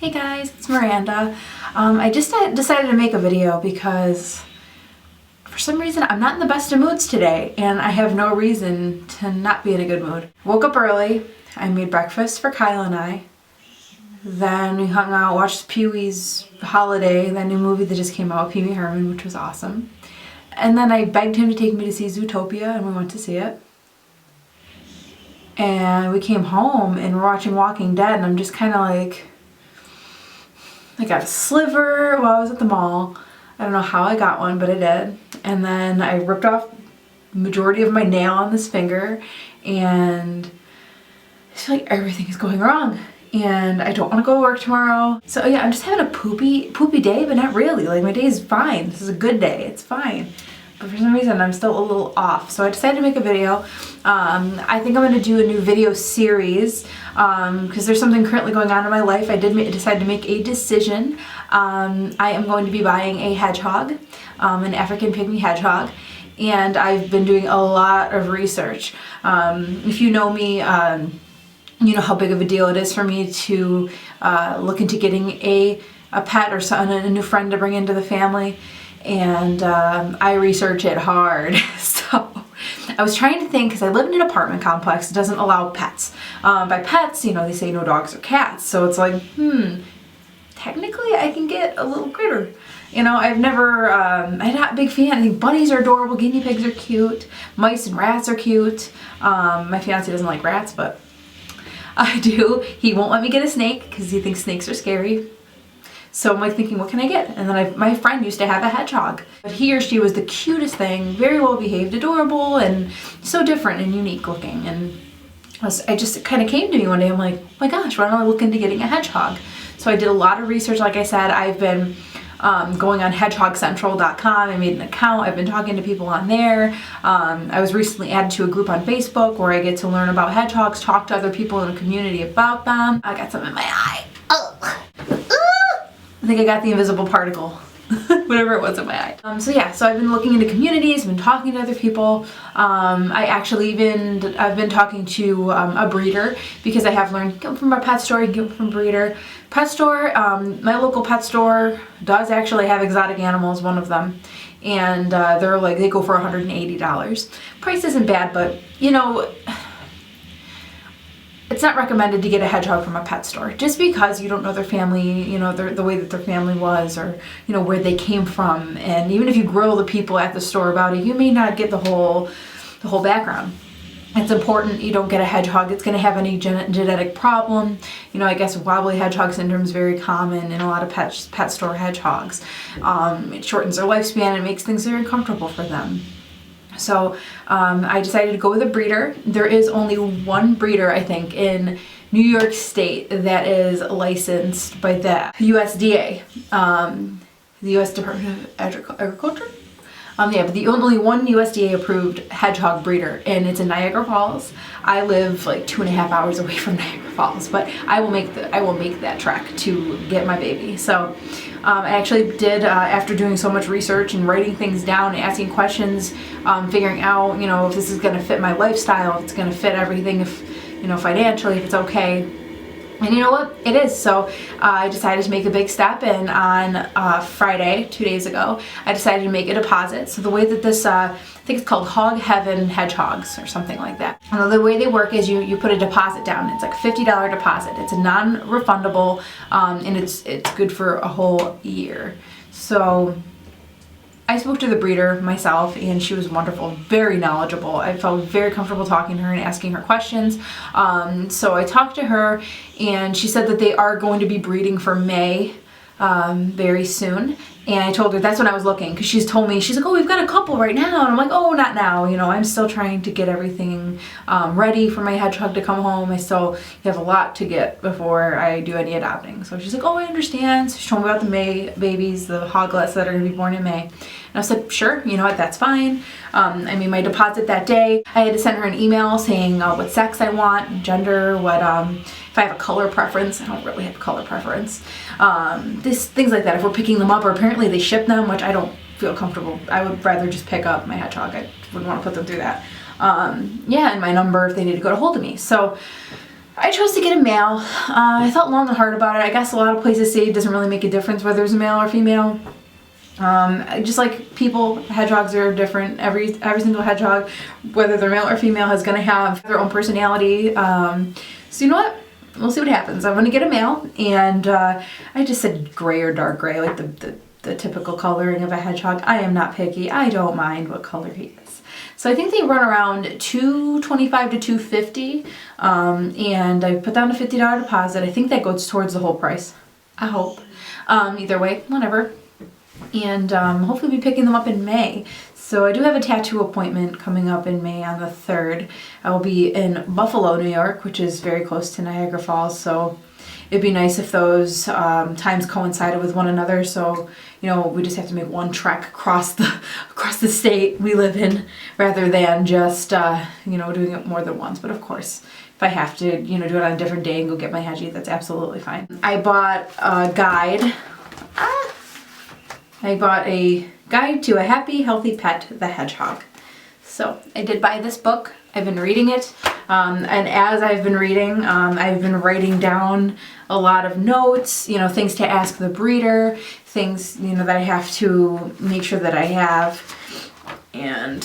Hey guys, it's Miranda. I just decided to make a video because for some reason I'm not in the best of moods today and I have no reason to not be in a good mood. Woke up early, I made breakfast for Kyle and I, then we hung out, watched Pee-wee's Holiday, that new movie that just came out, Pee-wee Herman, which was awesome. And then I begged him to take me to see Zootopia and we went to see it. And we came home and we're watching Walking Dead and I'm just kind of like, I got a sliver while I was at the mall. I don't know how I got one, but I did. And then I ripped off the majority of my nail on this finger and I feel like everything is going wrong. And I don't want to go to work tomorrow. So yeah, I'm just having a poopy day, but not really. Like my day is fine. This is a good day. It's fine. But for some reason, I'm still a little off. So I decided to make a video. I think I'm going to do a new video series because there's something currently going on in my life. I did decide to make a decision. I am going to be buying a hedgehog, an African pygmy hedgehog. And I've been doing a lot of research. If you know me, you know how big of a deal it is for me to look into getting a pet or a new friend to bring into the family. And I research it hard. So I was trying to think, because I live in an apartment complex that doesn't allow pets. By pets, you know, they say no dogs or cats. So it's like, technically I can get a little critter. You know, I'm not a big fan. I think bunnies are adorable, guinea pigs are cute, mice and rats are cute. My fiance doesn't like rats, but I do. He won't let me get a snake because he thinks snakes are scary. So I'm like thinking, what can I get? And then my friend used to have a hedgehog. But he or she was the cutest thing, very well behaved, adorable, and so different and unique looking. And I just kind of came to me one day, I'm like, oh my gosh, why don't I look into getting a hedgehog? So I did a lot of research. Like I said, I've been going on hedgehogcentral.com. I made an account. I've been talking to people on there. I was recently added to a group on Facebook where I get to learn about hedgehogs, talk to other people in the community about them. I got some in my eye. Oh. I think I got the invisible particle, whatever it was in my eye. So I've been looking into communities, been talking to other people. I've been talking to a breeder because I have learned, get from a pet store, you can get from a breeder. Pet store, my local pet store does actually have exotic animals, one of them. And they go for $180. Price isn't bad, but you know, it's not recommended to get a hedgehog from a pet store just because you don't know their family, you know, the way that their family was, or you know where they came from. And even if you grill the people at the store about it, you may not get the whole background. It's important you don't get a hedgehog that's going to have any genetic problem. You know, I guess wobbly hedgehog syndrome is very common in a lot of pet store hedgehogs. It shortens their lifespan and makes things very uncomfortable for them. So I decided to go with a breeder. There is only one breeder, I think, in New York State that is licensed by the USDA, the U.S. Department of Agriculture. But the only one USDA approved hedgehog breeder, and it's in Niagara Falls. I live like 2.5 hours away from Niagara Falls, but I will make that trek to get my baby. So I actually did, after doing so much research and writing things down, asking questions, figuring out, you know, if this is going to fit my lifestyle, if it's going to fit everything, if, you know, financially, if it's okay. And you know what? It is. So I decided to make a big step, and on Friday, 2 days ago, I decided to make a deposit. So the way that this, I think it's called Hog Heaven Hedgehogs or something like that. And the way they work is you put a deposit down. It's like a $50 deposit. It's a non-refundable, and it's good for a whole year. So I spoke to the breeder myself, and she was wonderful, very knowledgeable. I felt very comfortable talking to her and asking her questions. So I talked to her, and she said that they are going to be breeding for May very soon. And I told her that's when I was looking, because she's told me, she's like, oh, we've got a couple right now. And I'm like, oh, not now. You know, I'm still trying to get everything ready for my hedgehog to come home. I still have a lot to get before I do any adopting. So she's like, oh, I understand. So she told me about the May babies, the hoglets that are going to be born in May. And I said, sure, you know what, that's fine. I made my deposit that day. I had to send her an email saying what sex I want, gender, what if I have a color preference. I don't really have a color preference. Things like that. If we're picking them up, or apparently they ship them, which I don't feel comfortable. I would rather just pick up my hedgehog. I wouldn't want to put them through that. And my number if they need to get a hold of me. So I chose to get a male. I thought long and hard about it. I guess a lot of places say it doesn't really make a difference whether it's a male or female. Just like people, hedgehogs are different. Every single hedgehog, whether they're male or female, is going to have their own personality. So you know what? We'll see what happens. I'm going to get a male, and I just said gray or dark gray, like the typical coloring of a hedgehog. I am not picky. I don't mind what color he is. So I think they run around $225 to $250, and I put down a $50 deposit. I think that goes towards the whole price. I hope. Either way, whatever. And hopefully we'll be picking them up in May. So I do have a tattoo appointment coming up in May on the 3rd. I will be in Buffalo, New York, which is very close to Niagara Falls. So it'd be nice if those times coincided with one another. So, you know, we just have to make one trek across the state we live in, rather than just, you know, doing it more than once. But of course, if I have to, you know, do it on a different day and go get my hedgie, that's absolutely fine. I bought a guide. I bought a guide to a happy, healthy pet, the hedgehog. So I did buy this book. I've been reading it, and as I've been reading, I've been writing down a lot of notes, you know, things to ask the breeder, things, you know, that I have to make sure that I have, and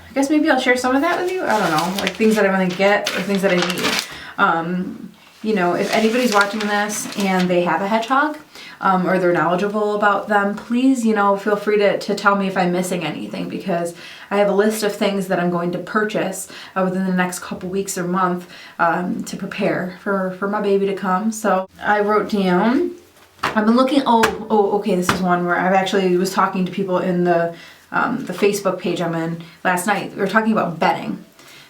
I guess maybe I'll share some of that with you. I don't know, like things that I want to get or things that I need. You know, if anybody's watching this and they have a hedgehog, or they're knowledgeable about them, please, you know, feel free to tell me if I'm missing anything, because I have a list of things that I'm going to purchase within the next couple weeks or month to prepare for my baby to come. So I wrote down, I've been looking, okay, this is one where I've actually was talking to people in the Facebook page I'm in last night. We were talking about bedding.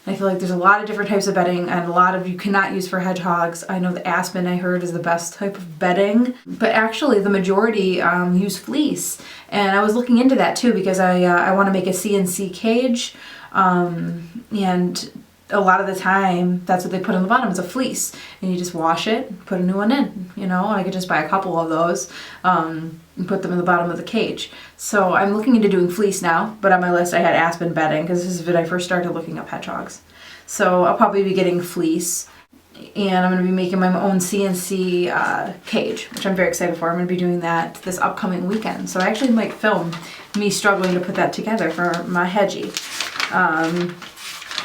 I feel like there's a lot of different types of bedding, and a lot of you cannot use for hedgehogs. I know the aspen, I heard, is the best type of bedding, but actually the majority use fleece. And I was looking into that too, because I want to make a CNC cage, and a lot of the time that's what they put on the bottom is a fleece, and you just wash it, put a new one in. You know, I could just buy a couple of those and put them in the bottom of the cage. So I'm looking into doing fleece now, but on my list I had aspen bedding, because this is when I first started looking up hedgehogs. So I'll probably be getting fleece, and I'm going to be making my own CNC cage, which I'm very excited for. I'm going to be doing that this upcoming weekend. So I actually might film me struggling to put that together for my hedgie.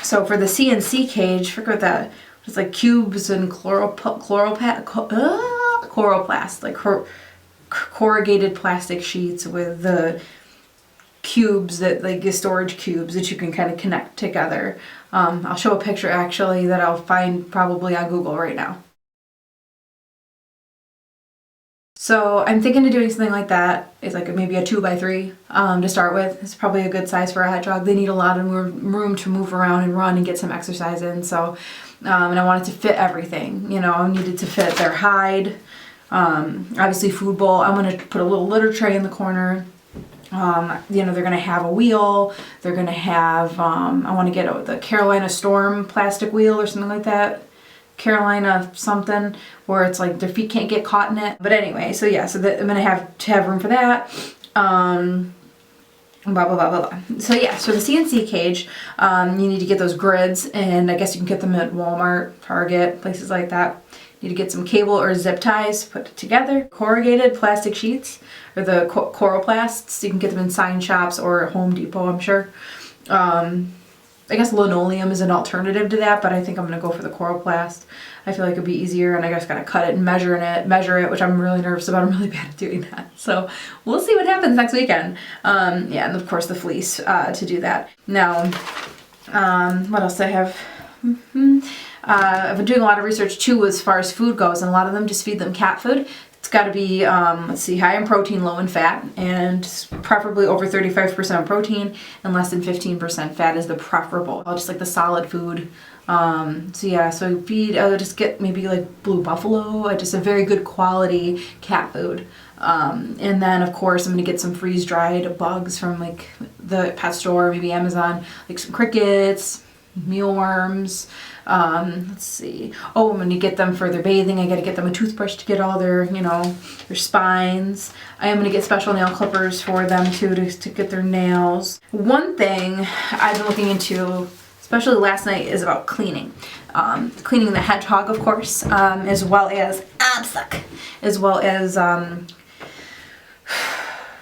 So for the CNC cage, forget what that, it's like cubes and chloroplast, like corrugated plastic sheets with the cubes that, like, the storage cubes that you can kind of connect together. I'll show a picture actually that I'll find probably on Google right now. So I'm thinking of doing something like that. It's like maybe a 2x3 to start with. It's probably a good size for a hedgehog. They need a lot of room to move around and run and get some exercise in. So, and I wanted to fit everything. You know, I needed to fit their hide. Obviously food bowl. I'm going to put a little litter tray in the corner. You know, they're going to have a wheel. They're going to have, I want to get the Carolina Storm plastic wheel or something like that. Carolina something, where it's like their feet can't get caught in it. But anyway, so yeah, so that I'm going to have room for that. Blah, blah, blah, blah, blah. So yeah, so the CNC cage, you need to get those grids, and I guess you can get them at Walmart, Target, places like that. You need to get some cable or zip ties, put it together. Corrugated plastic sheets, or the chloroplasts. You can get them in sign shops or at Home Depot, I'm sure. I guess linoleum is an alternative to that, but I think I'm going to go for the chloroplast. I feel like it'd be easier, and I just got to cut it and measure it, which I'm really nervous about. I'm really bad at doing that. So we'll see what happens next weekend. Yeah, and of course the fleece to do that. Now, what else do I have? I've been doing a lot of research too as far as food goes, and a lot of them just feed them cat food. It's got to be, let's see, high in protein, low in fat, and preferably over 35% protein and less than 15% fat is the preferable. Just like the solid food. So yeah, so I'll just get maybe like Blue Buffalo, just a very good quality cat food. And then of course I'm going to get some freeze-dried bugs from like the pet store, maybe Amazon, like some crickets, mealworms. Let's see. Oh, I'm going to get them for their bathing. I got to get them a toothbrush to get all their, you know, their spines. I am going to get special nail clippers for them too to get their nails. One thing I've been looking into, especially last night, is about cleaning. cleaning the hedgehog, of course, as well as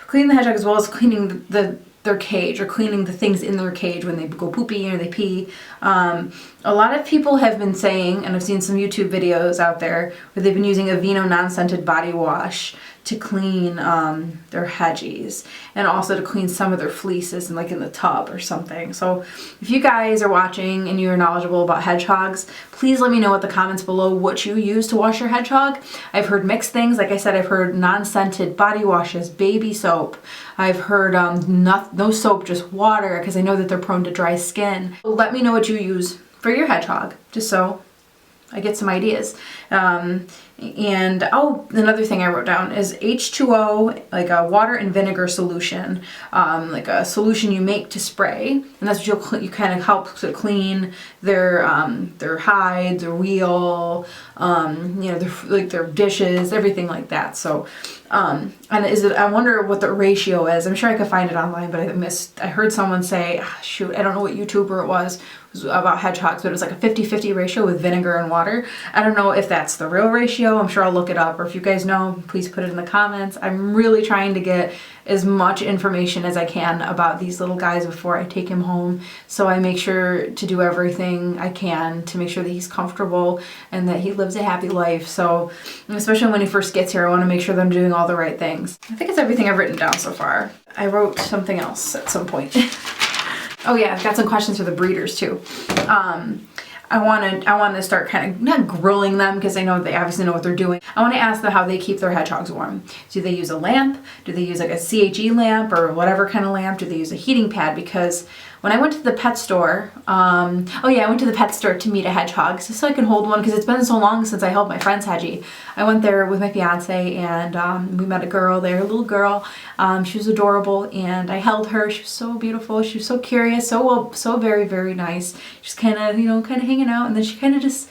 cleaning the hedgehog, as well as cleaning their cage, or cleaning the things in their cage when they go poopy or they pee. A lot of people have been saying, and I've seen some YouTube videos out there where they've been using Aveeno non-scented body wash to clean their hedgies, and also to clean some of their fleeces, and like in the tub or something. So if you guys are watching and you're knowledgeable about hedgehogs, please let me know in the comments below what you use to wash your hedgehog. I've heard mixed things. Like I said, I've heard non-scented body washes, baby soap. I've heard no soap, just water, because I know that they're prone to dry skin. Let me know what you use for your hedgehog, just so I get some ideas. And another thing I wrote down is H2O, like a water and vinegar solution, like a solution you make to spray, and that's what you kind of help to clean their hide, their wheel, their dishes, everything like that. So, and I wonder what the ratio is. I'm sure I could find it online, but I heard someone say, shoot, I don't know what YouTuber it was about hedgehogs, but it was like a 50-50 ratio with vinegar and water. I don't know if that's the real ratio. I'm sure I'll look it up, or if you guys know, please put it in the comments. I'm really trying to get as much information as I can about these little guys before I take him home, so I make sure to do everything I can to make sure that he's comfortable and that he lives a happy life. So especially when he first gets here, I want to make sure that I'm doing all the right things. I think it's everything I've written down so far. I wrote something else at some point. Oh yeah, I've got some questions for the breeders too. I want to start kind of not grilling them, because I know they obviously know what they're doing. I want to ask them how they keep their hedgehogs warm. Do they use a lamp? Do they use like a CHE lamp or whatever kind of lamp? Do they use a heating pad? Because when I went to the pet store, I went to the pet store to meet a hedgehog, just so I can hold one, because it's been so long since I held my friend's hedgie. I went there with my fiance, and we met a girl there, a little girl. She was adorable, and I held her. She was so beautiful. She was so curious, so very, very nice. She's kind of hanging out, and then she kind of just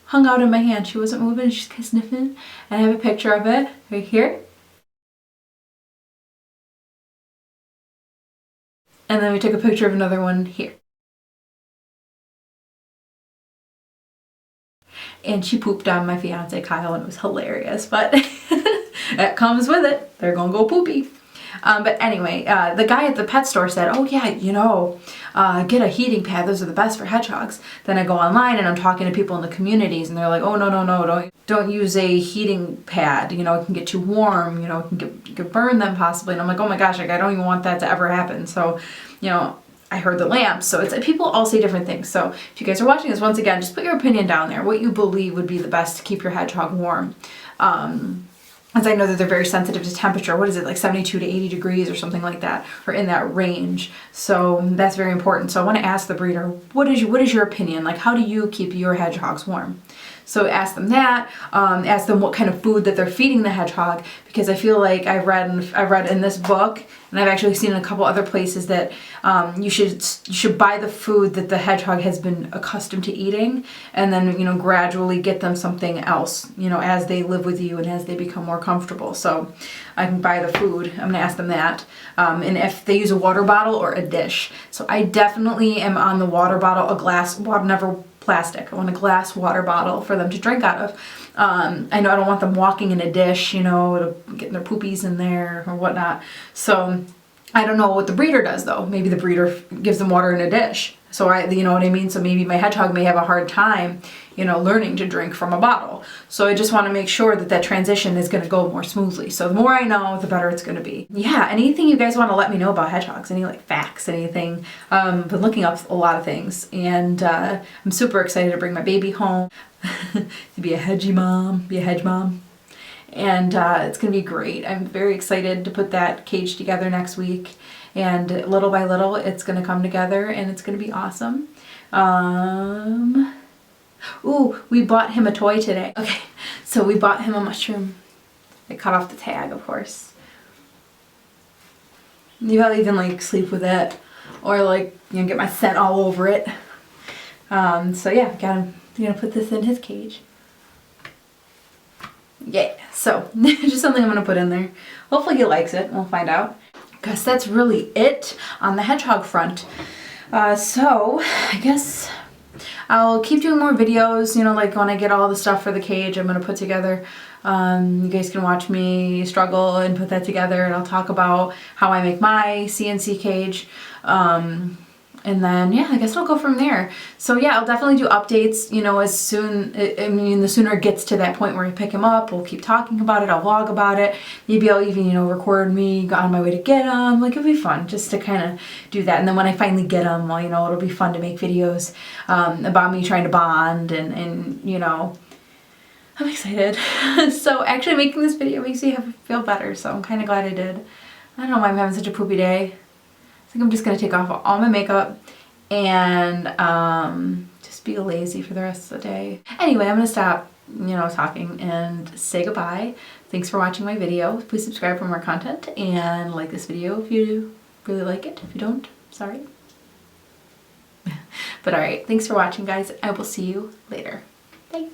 hung out in my hand. She wasn't moving. She's kind of sniffing, and I have a picture of it right here. And then we took a picture of another one here. And she pooped on my fiance Kyle, and it was hilarious, but it comes with it. They're gonna go poopy. But anyway, the guy at the pet store said, oh yeah, get a heating pad. Those are the best for hedgehogs. Then I go online and I'm talking to people in the communities, and they're like, oh no, don't use a heating pad. It can get too warm. It can burn them possibly. And I'm like, oh my gosh, I don't even want that to ever happen. So, I heard the lamps. So people all say different things. So if you guys are watching this, once again, just put your opinion down there, what you believe would be the best to keep your hedgehog warm. As I know that they're very sensitive to temperature. What is it, like 72 to 80 degrees or something like that, or in that range. So that's very important. So I want to ask the breeder, what is your opinion? Like, how do you keep your hedgehogs warm? So ask them that. Ask them what kind of food that they're feeding the hedgehog, because I feel like I read in this book, and I've actually seen in a couple other places, that you should buy the food that the hedgehog has been accustomed to eating, and then gradually get them something else as they live with you and as they become more comfortable. So I can buy the food. I'm gonna ask them that, and if they use a water bottle or a dish. So I definitely am on the water bottle, a glass water, never plastic. I want a glass water bottle for them to drink out of. I know I don't want them walking in a dish, getting their poopies in there or whatnot. So I don't know what the breeder does though. Maybe the breeder gives them water in a dish. So you know what I mean? So maybe my hedgehog may have a hard time, learning to drink from a bottle. So I just want to make sure that transition is going to go more smoothly. So the more I know, the better it's going to be. Yeah, anything you guys want to let me know about hedgehogs, any facts, anything. Been looking up a lot of things, and I'm super excited to bring my baby home, to be a hedge mom. And it's going to be great. I'm very excited to put that cage together next week. And little by little, it's going to come together, and it's going to be awesome. Ooh, we bought him a toy today. Okay, so we bought him a mushroom. I cut off the tag, of course. Maybe I'll even sleep with it, or get my scent all over it. So yeah, gonna put this in his cage. Yeah, so just something I'm gonna put in there. Hopefully he likes it. We'll find out. Guess that's really it on the hedgehog front. So I guess I'll keep doing more videos, you know, like when I get all the stuff for the cage I'm going to put together. You guys can watch me struggle and put that together, and I'll talk about how I make my CNC cage. And then, yeah, I guess it'll go from there. So yeah, I'll definitely do updates, you know, as soon, I mean, the sooner it gets to that point where I pick him up, we'll keep talking about it, I'll vlog about it. Maybe I'll even, you know, record me on my way to get him. Like, it'll be fun just to kind of do that. And then when I finally get him, well, you know, it'll be fun to make videos about me trying to bond and you know, I'm excited. So actually making this video makes me feel better, so I'm kind of glad I did. I don't know why I'm having such a poopy day. I think I'm just going to take off all my makeup and just be lazy for the rest of the day. Anyway, I'm going to stop, you know, talking and say goodbye. Thanks for watching my video. Please subscribe for more content and like this video if you really like it. If you don't, sorry. But alright, thanks for watching, guys. I will see you later. Bye.